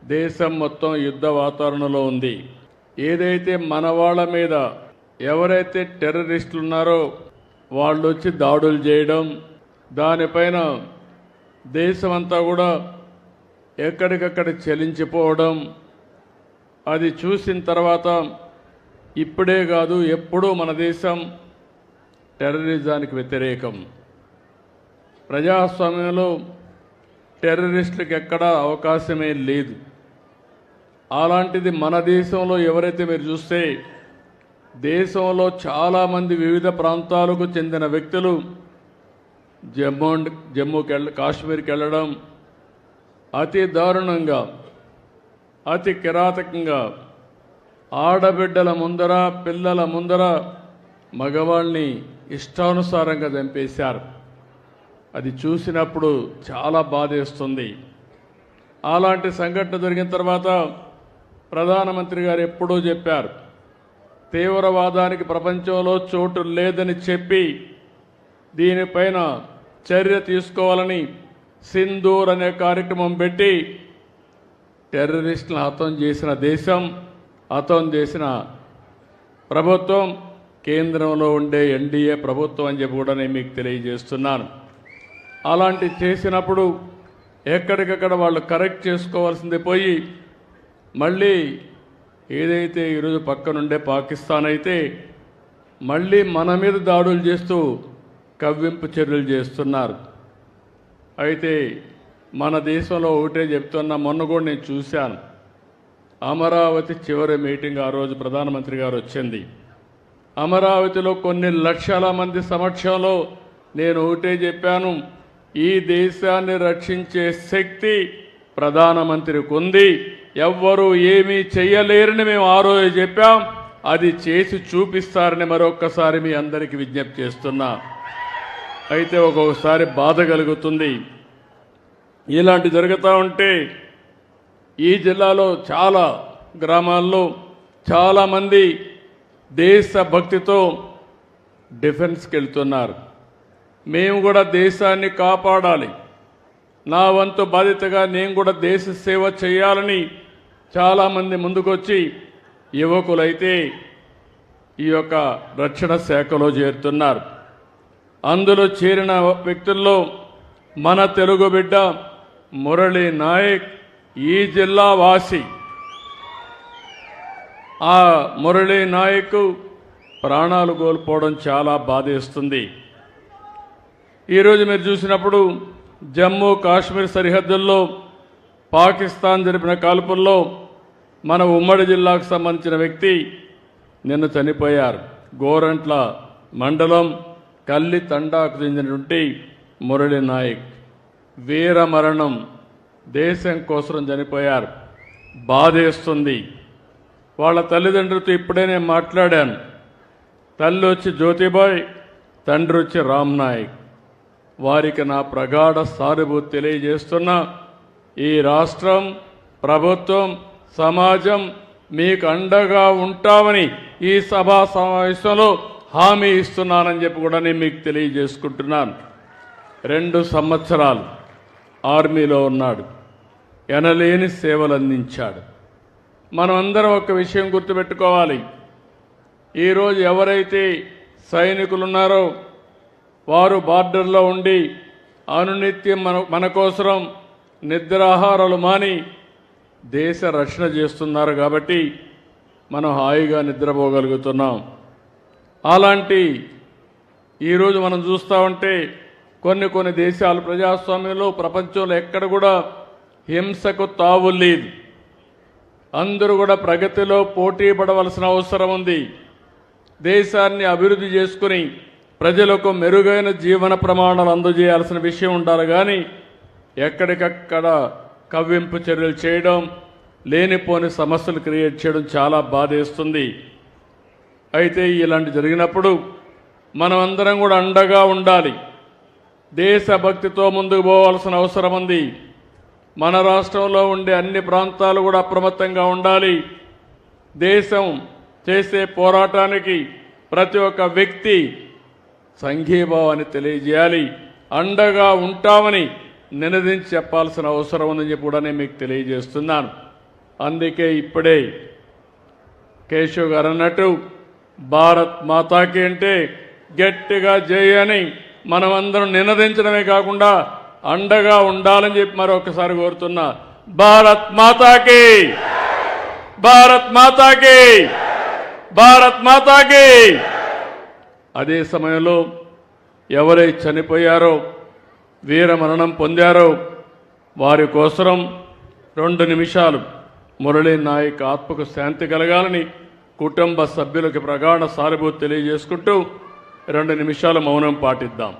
దేశం మొత్తం యుద్ధ వాతావరణంలో ఉంది. ఏదైతే మన వాళ్ళ మీద ఎవరైతే టెర్రరిస్టులు ఉన్నారో వాళ్ళు వచ్చి దాడులు చేయడం, దానిపైన దేశమంతా కూడా ఎక్కడికక్కడ చలించిపోవడం, అది చూసిన తర్వాత ఇప్పుడే కాదు ఎప్పుడూ మన దేశం టెర్రరిజానికి వ్యతిరేకం. ప్రజాస్వామ్యంలో టెర్రరిస్టులకు ఎక్కడా అవకాశమే లేదు. అలాంటిది మన దేశంలో ఎవరైతే మీరు చూస్తే దేశంలో చాలామంది వివిధ ప్రాంతాలకు చెందిన వ్యక్తులు కాశ్మీర్కి వెళ్ళడం, అతి దారుణంగా అతి కిరాతకంగా ఆడబిడ్డల ముందర పిల్లల ముందర మగవాళ్ళని ఇష్టానుసారంగా చంపేశారు. అది చూసినప్పుడు చాలా బాధేస్తుంది. అలాంటి సంఘటన జరిగిన తర్వాత ప్రధానమంత్రి గారు ఎప్పుడూ చెప్పారు, తీవ్రవాదానికి ప్రపంచంలో చోటు లేదని చెప్పి దీనిపైన చర్య తీసుకోవాలని సింధూర్ అనే కార్యక్రమం పెట్టి టెర్రరిస్టులను హతం చేసిన దేశం, హతం చేసిన ప్రభుత్వం కేంద్రంలో ఉండే ఎన్డీఏ ప్రభుత్వం అని చెప్పి కూడా నేను మీకు తెలియజేస్తున్నాను. అలాంటి చేసినప్పుడు ఎక్కడికక్కడ వాళ్ళు కరెక్ట్ చేసుకోవాల్సింది పోయి మళ్ళీ ఏదైతే ఈరోజు పక్కనుండే పాకిస్తాన్ అయితే మళ్ళీ మన మీద దాడులు చేస్తూ కవ్వింపు చర్యలు చేస్తున్నారు. అయితే మన దేశంలో ఒకటే చెప్తున్నా, మొన్న కూడా నేను చూశాను, అమరావతి చివరి మీటింగ్ ఆ రోజు ప్రధానమంత్రి గారు వచ్చింది. అమరావతిలో కొన్ని లక్షల మంది సమక్షంలో నేను ఒకటే చెప్పాను, ఈ దేశాన్ని రక్షించే శక్తి ప్రధానమంత్రికి ఉంది, ఎవ్వరూ ఏమీ చెయ్యలేరని మేము ఆ రోజు చెప్పాం. అది చేసి చూపిస్తారని మరొక్కసారి మీ అందరికీ విజ్ఞప్తి చేస్తున్నా. అయితే ఒక్కొక్కసారి బాధ కలుగుతుంది. ఇలాంటి జరుగుతూ ఉంటే ఈ జిల్లాలో చాలా గ్రామాల్లో చాలామంది దేశభక్తితో డిఫెన్స్కి వెళ్తున్నారు. మేము కూడా దేశాన్ని కాపాడాలి, నా వంతు బాధ్యతగా నేను కూడా దేశ సేవ చేయాలని చాలామంది ముందుకొచ్చి యువకులైతే ఈ యొక్క రక్షణ శాఖలో చేరుతున్నారు. అందులో చేరిన వ్యక్తుల్లో మన తెలుగు బిడ్డ మురళీ నాయక్ ఈ జిల్లా వాసి. ఆ మురళీ నాయక్ ప్రాణాలు కోల్పోవడం చాలా బాధేస్తుంది. ఈరోజు మీరు చూసినప్పుడు జమ్మూ కాశ్మీర్ సరిహద్దుల్లో పాకిస్తాన్ జరిపిన కాల్పుల్లో మన ఉమ్మడి జిల్లాకు సంబంధించిన వ్యక్తి నిన్న చనిపోయారు. గోరంట్ల మండలం కల్లి తండాకు చెందినటువంటి మురళీ నాయక్ వీర మరణం, దేశం కోసం చనిపోయారు. బాధేస్తుంది. వాళ్ళ తల్లిదండ్రులతో ఇప్పుడే నేను మాట్లాడాను. తల్లి వచ్చి జ్యోతిబాయ్, తండ్రి వచ్చి రామ్ నాయక్. వారికి నా ప్రగాఢ సానుభూతి తెలియజేస్తున్నా. ఈ రాష్ట్రం, ప్రభుత్వం, సమాజం మీకు అండగా ఉంటామని ఈ సభా సమావేశంలో హామీ ఇస్తున్నానని చెప్పి కూడా నేను మీకు తెలియజేసుకుంటున్నాను. 2 సంవత్సరాలు ఆర్మీలో ఉన్నాడు, ఎనలేని సేవలు అందించాడు. మనమందరం ఒక విషయం గుర్తుపెట్టుకోవాలి, ఈరోజు ఎవరైతే సైనికులు ఉన్నారో వారు బార్డర్లో ఉండి అనునిత్యం మన కోసం నిద్రాహారాలు మాని దేశ రక్షణ చేస్తున్నారు కాబట్టి మనం హాయిగా నిద్రపోగలుగుతున్నాం. అలాంటి ఈరోజు మనం చూస్తూ ఉంటే కొన్ని దేశాలు ప్రజాస్వామ్యంలో ప్రపంచంలో ఎక్కడ కూడా హింసకు తావు లేదు. అందరూ కూడా ప్రగతిలో పోటీ పడవలసిన అవసరం ఉంది. దేశాన్ని అభివృద్ధి చేసుకుని ప్రజలకు మెరుగైన జీవన ప్రమాణాలు అందజేయాల్సిన విషయం ఉండాలి. కానీ ఎక్కడికక్కడ కవ్వింపు చర్యలు చేయడం, లేనిపోని సమస్యలు క్రియేట్ చేయడం చాలా బాధేస్తుంది. అయితే ఇలాంటి జరిగినప్పుడు మనమందరం కూడా అండగా ఉండాలి. దేశభక్తితో ముందుకు పోవాల్సిన అవసరం ఉంది. మన రాష్ట్రంలో ఉండే అన్ని ప్రాంతాలు కూడా అప్రమత్తంగా ఉండాలి. దేశం చేసే పోరాటానికి ప్రతి ఒక్క వ్యక్తి సంఘీభావాన్ని తెలియజేయాలి. అండగా ఉంటామని నినదించి చెప్పాల్సిన అవసరం ఉందని చెప్పి కూడా నేను మీకు తెలియజేస్తున్నాను. అందుకే ఇప్పుడే కేశవ్ గారు అన్నట్టు భారత్ మాతాకి అంటే గట్టిగా జై అని మనమందరం నినదించడమే కాకుండా అండగా ఉండాలని చెప్పి మరొకసారి కోరుతున్నా. భారత్ మాతాకి, భారత్ మాతాకి, భారత్ మాతాకి. అదే సమయంలో ఎవరైతే చనిపోయారో, వీరమరణం పొందారో వారి కోసం 2 నిమిషాలు మురళీ నాయక్ ఆత్మకు శాంతి కలగాలని కుటుంబ సభ్యులకు ప్రగాఢ సానుభూతి తెలియజేసుకుంటూ 2 నిమిషాలు మౌనం పాటిద్దాం.